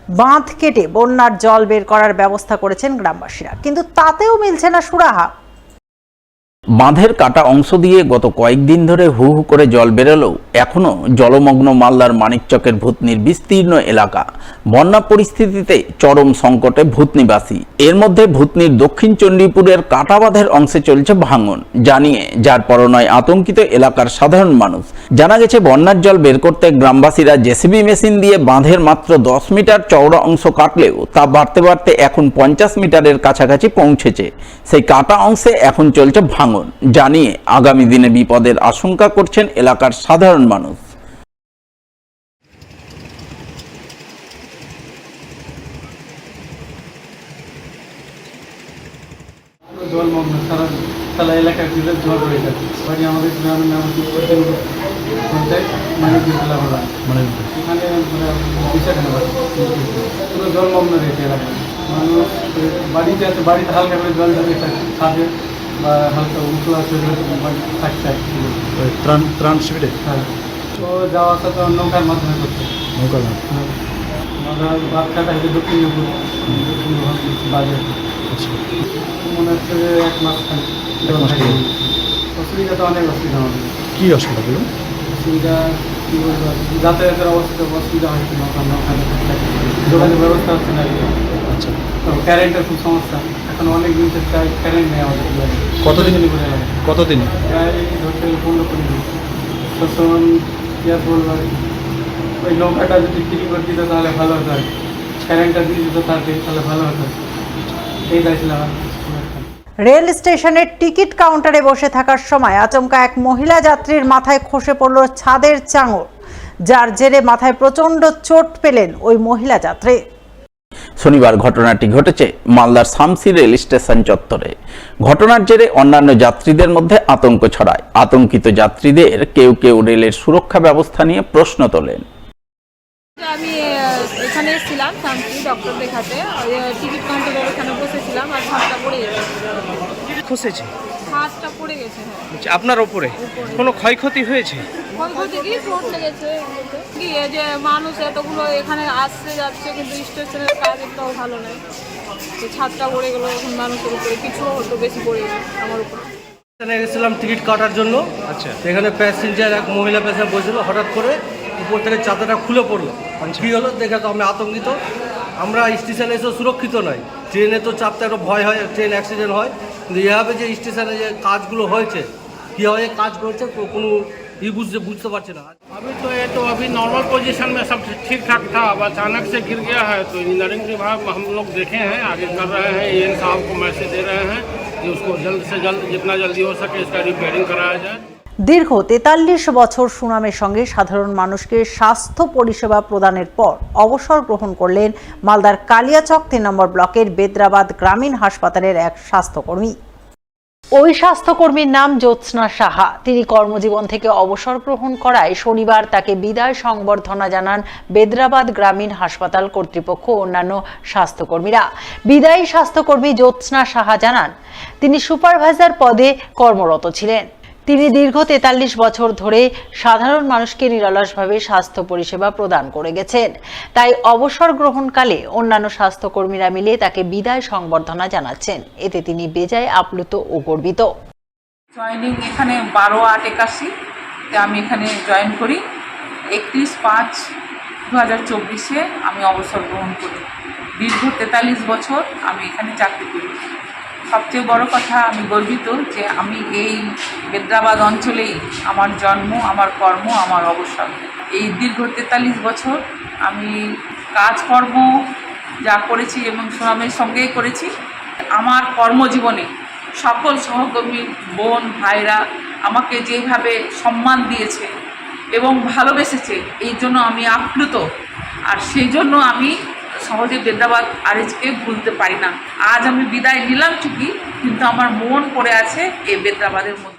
বাঁধ কেটে বন্যার জল বের করার ব্যবস্থা করেছেন গ্রামবাসীরা, কিন্তু তাতেও মিলছে না সুরাহা। বাঁধের কাটা অংশ দিয়ে গত কয়েকদিন ধরে হু হু করে জল বেরোলেও এখনও জলমগ্ন মালদার মানিকচকের ভূতনির বিস্তীর্ণ এলাকা। বন্যা পরিস্থিতিতে চরম সংকটে ভূতনিবাসী। এর মধ্যে ভূতনির দক্ষিণ চণ্ডীপুরের কাটা বাঁধের অংশে চলছে ভাঙন, জানিয়ে যার পরনায় আতঙ্কিত এলাকার সাধারণ মানুষ। জানা গেছে, বন্যার জল বের করতে গ্রামবাসীরা জেসিবি মেশিন দিয়ে বাঁধের মাত্র 10 মিটার চওড়া অংশ কাটলেও তা বাড়তে বাড়তে এখন 50 মিটারের কাছাকাছি পৌঁছেছে। সেই কাটা অংশে এখন চলছে ভাঙন, জানিয়ে আগামী দিনে বিপদের আশঙ্কা করছেন এলাকার সাধারণ মানুষ। জলমগ্ন সারা এলাকা জুড়ে জল রয়ে যাচ্ছে। বাড়ি আমাদের গ্রামের নাম পঞ্চায়েত মানিকতলা হলা, মানে এখানে বিষয়খানে পুরো জলমগ্ন রয়েছে এলাকা। মানুষ বাড়িতে আছে, বাড়িতে হালকা করে জল ঢুকে থাকে বা হালকা উঁচু আছে থাকছে ত্রাণ শিবিরে। হ্যাঁ, তো যাওয়া আসা তো নৌকার মাধ্যমে করছে। নৌকার বাদ কাটা হচ্ছে দক্ষিণপুর বাজার। মনে হচ্ছে যে 1 মাস অসুবিধা তো অনেক অসুবিধা হবে। কী অসুবিধা বলুন? অসুবিধা কী বলবো, যাতায়াতের অসুবিধা হচ্ছে, যোগাযোগ ব্যবস্থা হচ্ছে না। আচ্ছা, তো কারেন্টের খুব সমস্যা, এখন অনেক দিন থেকে কারেন্ট নেই আমাদের। কতদিন? প্রায় ধরতে 15-20 দিন। সবসময় কী আর বলবো, ওই নৌকাটা যদি ফ্রি করে দিত তাহলে ভালো হতো, আর কারেন্টটা দিয়ে দিত তাহলে ভালো হতো। এই চাইছিলাম। রেল স্টেশনের টিকিট কাউন্টারে বসে থাকার সময় আচমকা এক মহিলা যাত্রীর মাথায় খসে পড়ল ছাদের চাঙড়, যার জেরে মাথায় প্রচণ্ড চোট পেলেন ওই মহিলা যাত্রী। শনিবার ঘটনাটি ঘটেছে মালদার শামসি রেল স্টেশন চত্বরে। ঘটনার জেরে অন্যান্য যাত্রীদের মধ্যে আতঙ্ক ছড়ায়। আতঙ্কিত যাত্রীদের কেউ কেউ রেলের সুরক্ষা ব্যবস্থা নিয়ে প্রশ্ন তোলেন। আমি এখানে এসেছিলাম শামসি ডক্টর দেখাতে, টিকিট কাউন্টারের এখানে বসেছিলাম আর ছাদটা পড়ে গেছে। খসেছে? ছাদটা পড়ে গেছে। হ্যাঁ, আপনার ওপরে কোনো ক্ষয়ক্ষতি হয়েছে? ক্ষয়ক্ষতি কি, চোট লেগেছে। কি যে মানুষ এতগুলো এখানে আসছে যাচ্ছে, কিন্তু স্টেশনের কাজ একটাও ভালো নেই। তো ছাদটা পড়ে গেলো, এখন মানুষের উপরে কিছু হতো বেশি পড়ে গেল আমার উপরে। এখানে গেছিলাম টিকিট কাটার জন্য। আচ্ছা, এখানে প্যাসেঞ্জার এক মহিলা প্যাসেঞ্জার বসেছিল, হঠাৎ করে উপর থেকে চাদরটা খুলে পড়লো। কী হলো দেখে তো আমি আতঙ্কিত। আমরা স্টেশনে এসে সুরক্ষিত নয়, ট্রেনে তো চাপতে একটা ভয় হয়, ট্রেন অ্যাক্সিডেন্ট হয়। কিন্তু এভাবে যে স্টেশনে যে কাজগুলো হয়েছে, কীভাবে কাজ করছে কোনো বুঝতে পারছি না। अभी नॉर्मल पोजीशन में सब ठीक ठाक था। अब अचानक से गिर गया है, तो इंजीनियरिंग विभाग हम लोग देखे हैं, आगे कर रहे हैं। एन साहब को मैसेज दे रहे हैं कि उसको जल्द से जल्द जितना जल्दी हो सके इसका रिपेयरिंग कराया जाए। দীর্ঘ 43 বছর সুনামের সঙ্গে সাধারণ মানুষকে স্বাস্থ্য পরিষেবা প্রদানের পর অবসর গ্রহণ করলেন মালদার কালিয়াচক 3 নম্বর ব্লকের বেদ্রাবাদ গ্রামীণ হাসপাতালের এক স্বাস্থ্যকর্মী। ওই স্বাস্থ্যকর্মীর নাম জ্যোৎস্না সাহা। তিনি কর্মজীবন থেকে অবসর গ্রহণ করায় শনিবার তাকে বিদায় সংবর্ধনা জানান বেদ্রাবাদ গ্রামীণ হাসপাতাল কর্তৃপক্ষ ও অন্যান্য স্বাস্থ্যকর্মীরা। বিদায়ী স্বাস্থ্যকর্মী জ্যোৎস্না সাহা জানান, তিনি সুপারভাইজার পদে কর্মরত ছিলেন। তিনি দীর্ঘ 43 বছর ধরে সাধারণ মানুষকে নিরলসভাবে স্বাস্থ্য পরিষেবা প্রদান করে গেছেন। তাই অবসর গ্রহণকালে অন্যান্য স্বাস্থ্যকর্মীরা মিলে তাকে বিদায় সংবর্ধনা জানাচ্ছেন। এতে তিনি বেজায় আপ্লুত ও গর্বিত। জয়েনিং এখানে 12/8/81 আমি এখানে জয়েন করি। 31/5/2024 আমি অবসর গ্রহণ করি। দীর্ঘ 43 বছর আমি এখানে চাকরি করি। সবচেয়ে বড় কথা, আমি গর্বিত যে আমি এই বেদ্রাবাদ অঞ্চলেই আমার জন্ম, আমার কর্ম, আমার অবসর। এই দীর্ঘ 43 বছর আমি কাজকর্ম যা করেছি এবং সুনামের সঙ্গেই করেছি। আমার কর্মজীবনে সকল সহকর্মী বোন ভাইরা আমাকে যেভাবে সম্মান দিয়েছে এবং ভালোবেসেছে, এই জন্য আমি আপ্লুত। আর সেই জন্য আমি সহজে বেদ্রাবাদ আরএইচকে ভুলতে পারি না। আজ আমি বিদায় নিলাম ঠিকই, কিন্তু আমার মন পড়ে আছে এই বেদ্রাবাদের মধ্যে।